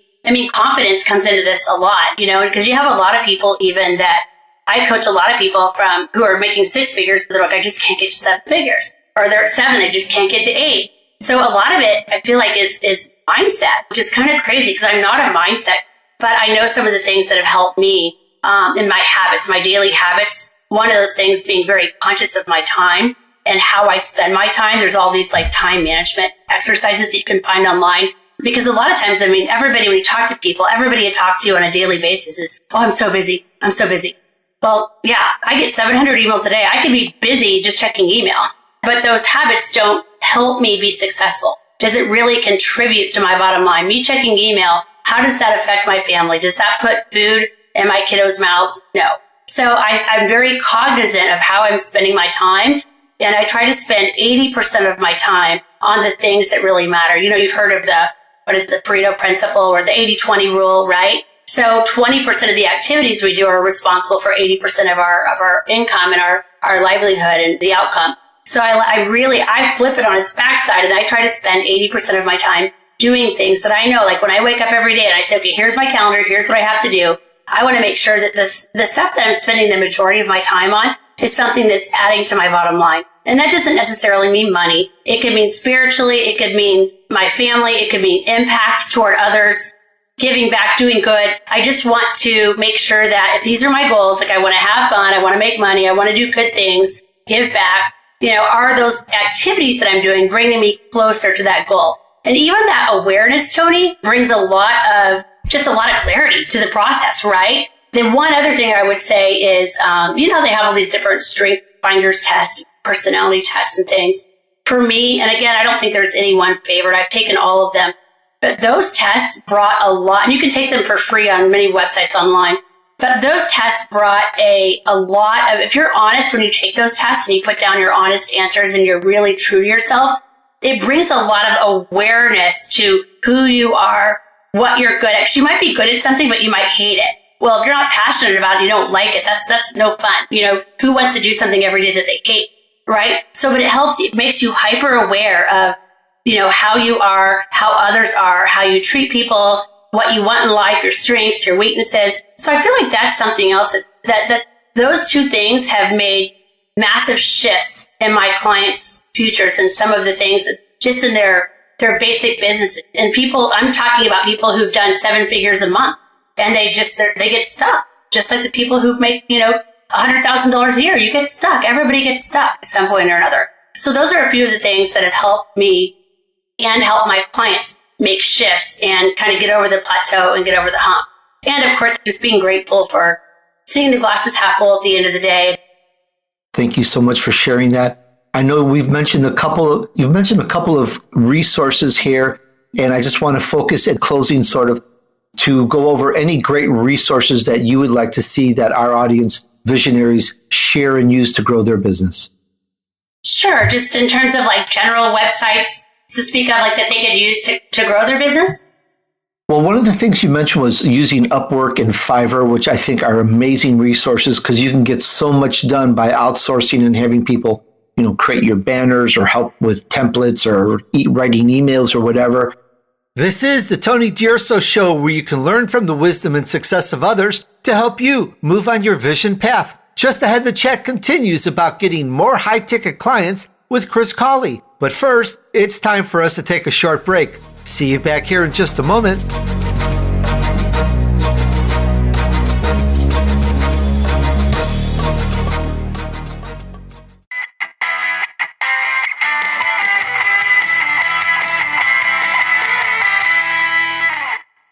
confidence comes into this a lot, because you have a lot of people even that I coach a lot of people from who are making 6 figures, but they're like, I just can't get to 7 figures. Or they're at 7, they just can't get to 8. So a lot of it, I feel like, is mindset, which is kind of crazy because I'm not a mindset, but I know some of the things that have helped me in my habits, my daily habits. One of those things being very conscious of my time and how I spend my time. There's all these like time management exercises that you can find online because a lot of times, everybody, when you talk to people, everybody you talk to on a daily basis is, I'm so busy. I'm so busy. Well, yeah, I get 700 emails a day. I could be busy just checking email, but those habits don't help me be successful. Does it really contribute to my bottom line? Me checking email, how does that affect my family? Does that put food in my kiddos' mouths? No. So I'm very cognizant of how I'm spending my time. And I try to spend 80% of my time on the things that really matter. You've heard of the Pareto principle or the 80-20 rule, right? So 20% of the activities we do are responsible for 80% of our income and our livelihood and the outcome. So I flip it on its backside and I try to spend 80% of my time doing things that I know, like when I wake up every day and I say, okay, here's my calendar, here's what I have to do. I want to make sure that the stuff that I'm spending the majority of my time on is something that's adding to my bottom line. And that doesn't necessarily mean money. It could mean spiritually. It could mean my family. It could mean impact toward others, giving back, doing good. I just want to make sure that if these are my goals, like I want to have fun, I want to make money, I want to do good things, give back, are those activities that I'm doing bringing me closer to that goal? And even that awareness, Tony, brings a lot of clarity to the process, right? Then one other thing I would say is, they have all these different strength finders tests, personality tests and things. For me, and again, I don't think there's any one favorite. I've taken all of them. But those tests brought a lot, and you can take them for free on many websites online. But those tests brought a lot of, if you're honest when you take those tests and you put down your honest answers and you're really true to yourself, it brings a lot of awareness to who you are, what you're good at. 'Cause you might be good at something, but you might hate it. Well, if you're not passionate about it, you don't like it, that's no fun. Who wants to do something every day that they hate, right? So, but it makes you hyper aware of, how you are, how others are, how you treat people, what you want in life, your strengths, your weaknesses. So I feel like that's something else that those two things have made massive shifts in my clients' futures and some of the things that just in their basic business. And I'm talking about people who've done 7 figures a month and they get stuck. Just like the people who make, $100,000 a year, you get stuck. Everybody gets stuck at some point or another. So those are a few of the things that have helped me and help my clients make shifts and kind of get over the plateau and get over the hump. And of course, just being grateful for seeing the glasses half full at the end of the day. Thank you so much for sharing that. I know you've mentioned a couple of resources here, and I just want to focus at closing sort of to go over any great resources that you would like to see that our audience visionaries share and use to grow their business. Sure. Just in terms of like general websites to speak of, like that they could use to grow their business. Well, one of the things you mentioned was using Upwork and Fiverr, which I think are amazing resources because you can get so much done by outsourcing and having people, create your banners or help with templates or writing emails or whatever. This is the Tony DUrso Show, where you can learn from the wisdom and success of others to help you move on your vision path. Just ahead, the chat continues about getting more high-ticket clients with Cris Cawley. But first, it's time for us to take a short break. See you back here in just a moment.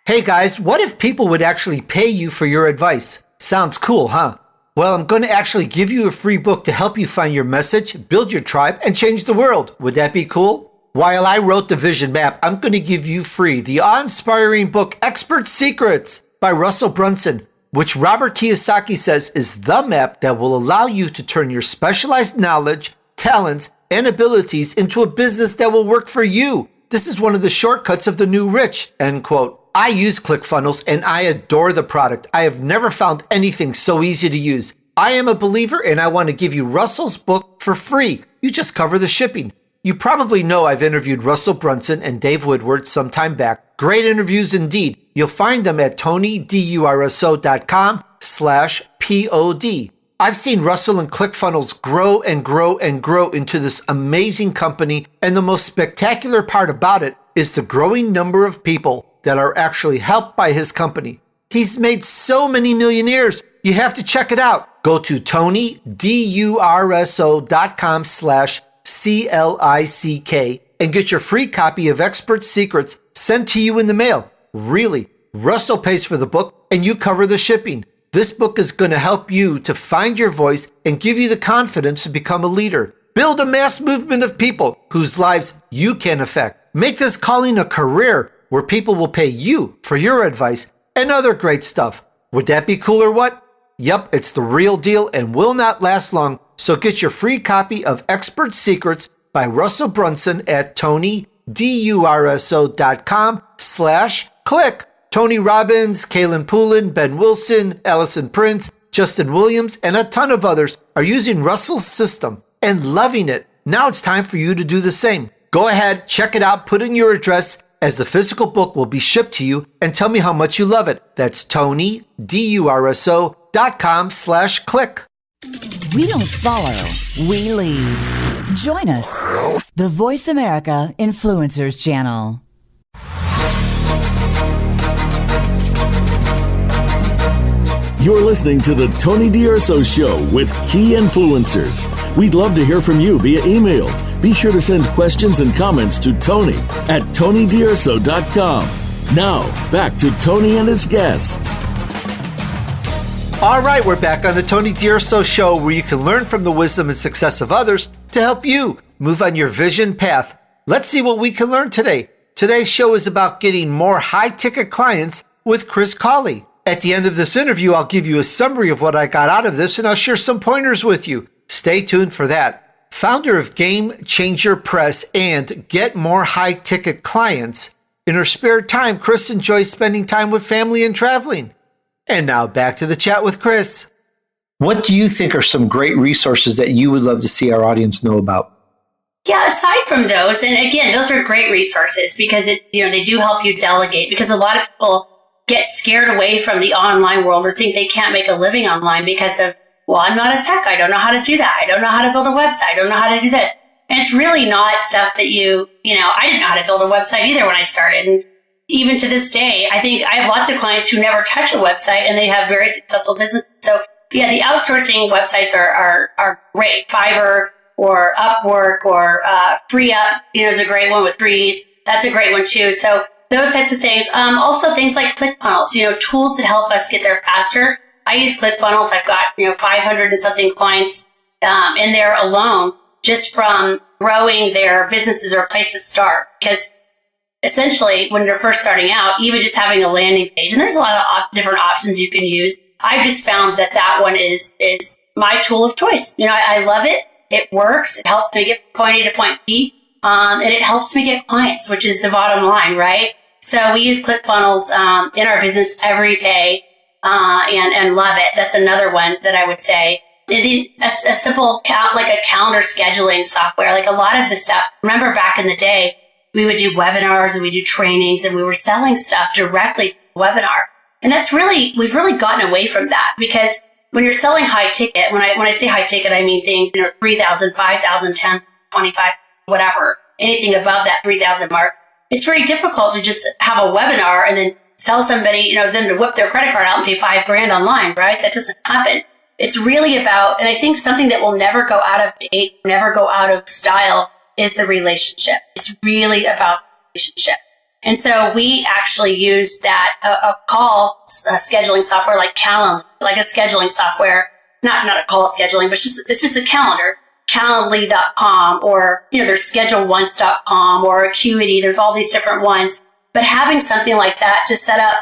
Hey guys, what if people would actually pay you for your advice? Sounds cool, huh? Well, I'm going to actually give you a free book to help you find your message, build your tribe, and change the world. Would that be cool? While I wrote the vision map, I'm going to give you free the awe-inspiring book Expert Secrets by Russell Brunson, which Robert Kiyosaki says is the map that will allow you to turn your specialized knowledge, talents, and abilities into a business that will work for you. This is one of the shortcuts of the new rich, end quote. I use Clickfunnels and I adore the product. I have never found anything so easy to use. I am a believer and I want to give you Russell's book for free. You just cover the shipping. You probably know I've interviewed Russell Brunson and Dave Woodward some time back. Great interviews indeed. You'll find them at TonyDUrso.com/POD. I've seen Russell and Clickfunnels grow and grow and grow into this amazing company, and the most spectacular part about it is the growing number of people that are actually helped by his company. He's made so many millionaires. You have to check it out. Go to TonyDUrso.com/CLICK and get your free copy of Expert Secrets sent to you in the mail. Really, Russell pays for the book and you cover the shipping. This book is going to help you to find your voice and give you the confidence to become a leader. Build a mass movement of people whose lives you can affect. Make this calling a career where people will pay you for your advice and other great stuff. Would that be cool or what? Yep, it's the real deal and will not last long. So get your free copy of Expert Secrets by Russell Brunson at TonyDUrso.com/click. Tony Robbins, Kaylin Poulin, Ben Wilson, Allison Prince, Justin Williams, and a ton of others are using Russell's system and loving it. Now it's time for you to do the same. Go ahead, check it out, put in your address, as the physical book will be shipped to you, and tell me how much you love it. That's TonyDUrso.com/click. We don't follow, we lead. Join us, the Voice America Influencers Channel. You're listening to the Tony DUrso Show with key influencers. We'd love to hear from you via email. Be sure to send questions and comments to Tony at TonyDUrso.com. Now, back to Tony and his guests. All right, we're back on the Tony DUrso Show, where you can learn from the wisdom and success of others to help you move on your vision path. Let's see what we can learn today. Today's show is about getting more high-ticket clients with Cris Cawley. At the end of this interview, I'll give you a summary of what I got out of this, and I'll share some pointers with you. Stay tuned for that. Founder of GameChangerPress and GetMoreHighTicketClients, in her spare time, Cris enjoys spending time with family and traveling. And now back to the chat with Cris. What do you think are some great resources that you would love to see our audience know about? Yeah, aside from those, and again, those are great resources because they do help you delegate, because a lot of people get scared away from the online world or think they can't make a living online because of, well, I'm not a tech. I don't know how to do that. I don't know how to build a website. I don't know how to do this. And it's really not stuff that I didn't know how to build a website either when I started. And even to this day, I think I have lots of clients who never touch a website and they have very successful businesses. So yeah, the outsourcing websites are great. Fiverr or Upwork or FreeUp, is a great one with Breeze. That's a great one too. So those types of things. Also things like Clickfunnels, tools that help us get there faster. I use Clickfunnels. I've got, 500 and something clients in there alone. just from growing their businesses or a place to start. Because essentially, when you're first starting out, even just having a landing page, and there's a lot of different options you can use. I've just found that one is my tool of choice. I love it. It works. It helps me get from point A to point B. And it helps me get clients, which is the bottom line, right? So we use Clickfunnels in our business every day and love it. That's another one that I would say. And then a simple like a calendar scheduling software, like a lot of the stuff. Remember back in the day, we would do webinars and we do trainings and we were selling stuff directly from the webinar. And we've really gotten away from that, because when you're selling high ticket, when I say high ticket, I mean things, 3,000, 5,000, 10, 25, whatever, anything above that 3,000 mark. It's very difficult to just have a webinar and then sell somebody, them to whip their credit card out and pay $5,000 online, right? That doesn't happen. It's really about, and I think something that will never go out of date, never go out of style, is the relationship. It's really about the relationship. And so we actually use that a call scheduling software like Calendly, like a scheduling software, not a call scheduling, but it's just a calendar, Calendly.com, or there's ScheduleOnce.com or Acuity. There's all these different ones. But having something like that to set up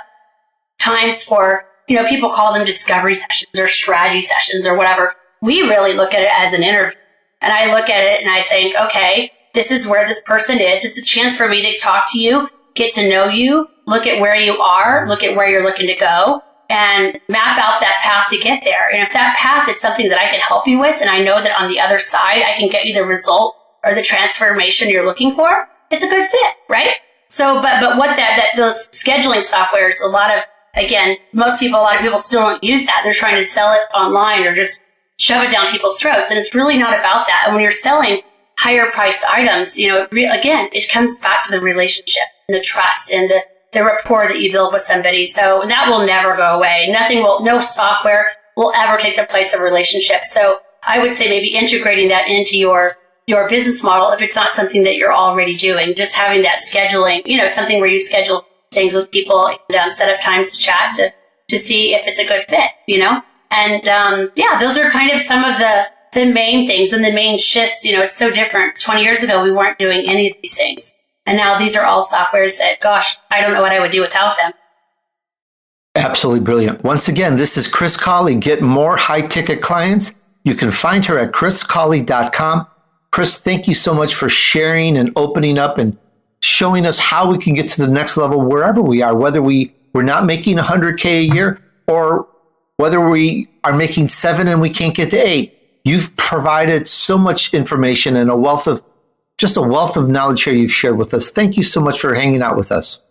times for, people call them discovery sessions or strategy sessions or whatever. We really look at it as an interview. And I look at it and I think, okay, this is where this person is. It's a chance for me to talk to you, get to know you, look at where you are, look at where you're looking to go, and map out that path to get there. And if that path is something that I can help you with, and I know that on the other side, I can get you the result or the transformation you're looking for, it's a good fit, right? So, but what those scheduling softwares, a lot of people still don't use that. They're trying to sell it online or just shove it down people's throats. And it's really not about that. And when you're selling higher priced items, again, it comes back to the relationship and the trust and the rapport that you build with somebody. So that will never go away. No software will ever take the place of relationships. So I would say maybe integrating that into your business model, if it's not something that you're already doing, just having that scheduling, something where you schedule things with people and set up times to chat to see if it's a good fit, And those are kind of some of the main things and the main shifts. It's so different. 20 years ago, we weren't doing any of these things. And now these are all softwares that, gosh, I don't know what I would do without them. Absolutely brilliant. Once again, this is Cris Cawley. Get more high-ticket clients. You can find her at CrisCawley.com. Cris, thank you so much for sharing and opening up and showing us how we can get to the next level wherever we are, whether we're not making $100K a year or whether we are making 7 and we can't get to 8. You've provided so much information and a wealth of knowledge here you've shared with us. Thank you so much for hanging out with us.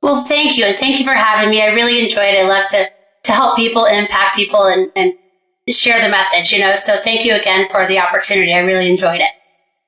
Well, thank you. And thank you for having me. I really enjoyed it. I love to help people, impact people, and share the message, So thank you again for the opportunity. I really enjoyed it.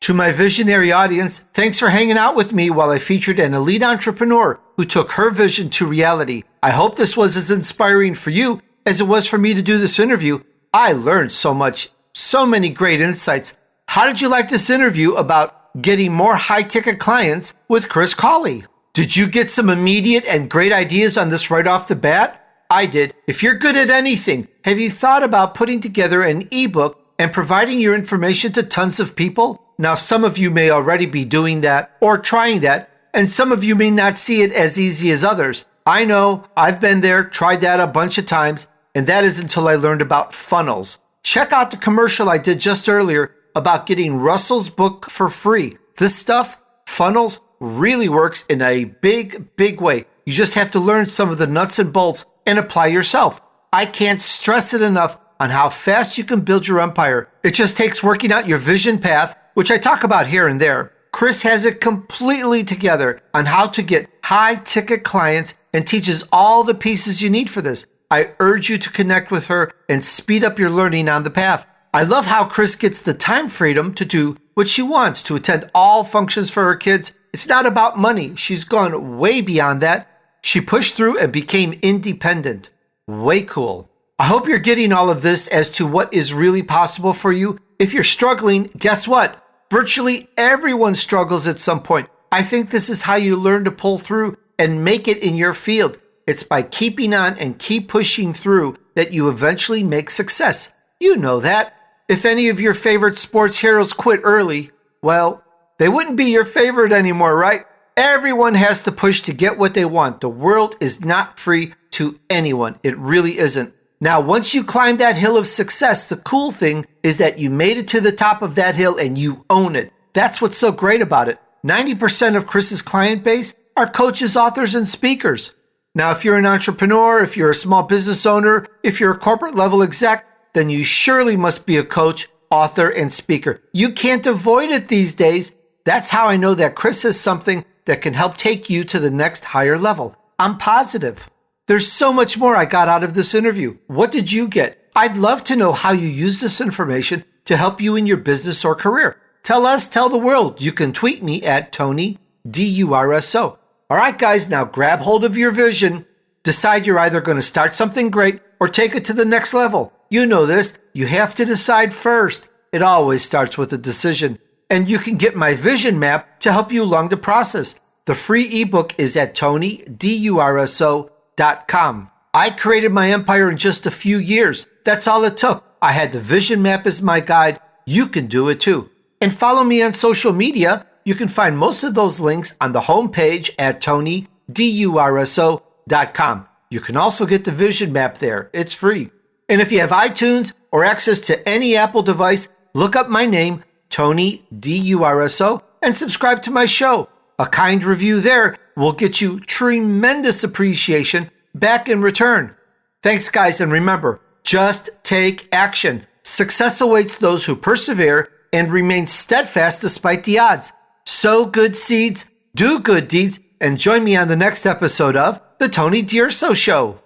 To my visionary audience, thanks for hanging out with me while I featured an elite entrepreneur who took her vision to reality. I hope this was as inspiring for you as it was for me to do this interview. I learned so much, so many great insights. How did you like this interview about getting more high-ticket clients with Cris Cawley? Did you get some immediate and great ideas on this right off the bat? I did. If you're good at anything, have you thought about putting together an ebook and providing your information to tons of people? Now, some of you may already be doing that or trying that, and some of you may not see it as easy as others. I know, I've been there, tried that a bunch of times, and that is until I learned about funnels. Check out the commercial I did just earlier about getting Russell's book for free. This stuff, funnels, really works in a big, big way. You just have to learn some of the nuts and bolts and apply yourself. I can't stress it enough on how fast you can build your empire. It just takes working out your vision path, which I talk about here and there. Cris has it completely together on how to get high-ticket clients and teaches all the pieces you need for this. I urge you to connect with her and speed up your learning on the path. I love how Cris gets the time freedom to do what she wants, to attend all functions for her kids. It's not about money. She's gone way beyond that. She pushed through and became independent. Way cool. I hope you're getting all of this as to what is really possible for you. If you're struggling, guess what? Virtually everyone struggles at some point. I think this is how you learn to pull through and make it in your field. It's by keeping on and keep pushing through that you eventually make success. You know that. if any of your favorite sports heroes quit early, well, they wouldn't be your favorite anymore, right? Everyone has to push to get what they want. The world is not free to anyone. It really isn't. Now, once you climb that hill of success, the cool thing is that you made it to the top of that hill and you own it. That's what's so great about it. 90% of Chris's client base are coaches, authors, and speakers. Now, if you're an entrepreneur, if you're a small business owner, if you're a corporate level exec, then you surely must be a coach, author, and speaker. You can't avoid it these days. That's how I know that Cris has something that can help take you to the next higher level. I'm positive. There's so much more I got out of this interview. What did you get? I'd love to know how you use this information to help you in your business or career. Tell us, tell the world. You can tweet me at Tony, DUrso. All right, guys, now grab hold of your vision. Decide you're either going to start something great or take it to the next level. You know this. You have to decide first. It always starts with a decision. And you can get my vision map to help you along the process. The free ebook is at TonyDUrso.com. I created my empire in just a few years. That's all it took. I had the vision map as my guide. You can do it too. And follow me on social media. You can find most of those links on the homepage at TonyDUrso.com. You can also get the vision map there. It's free. And if you have iTunes or access to any Apple device, look up my name, Tony DUrso, and subscribe to my show. A kind review there will get you tremendous appreciation back in return. Thanks, guys, and remember, just take action. Success awaits those who persevere and remain steadfast despite the odds. Sow good seeds, do good deeds, and join me on the next episode of The Tony DUrso Show.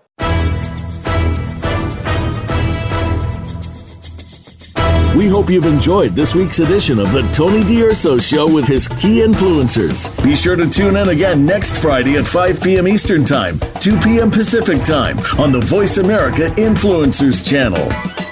We hope you've enjoyed this week's edition of The Tony DUrso Show with his key influencers. Be sure to tune in again next Friday at 5 p.m. Eastern Time, 2 p.m. Pacific Time on the Voice America Influencers channel.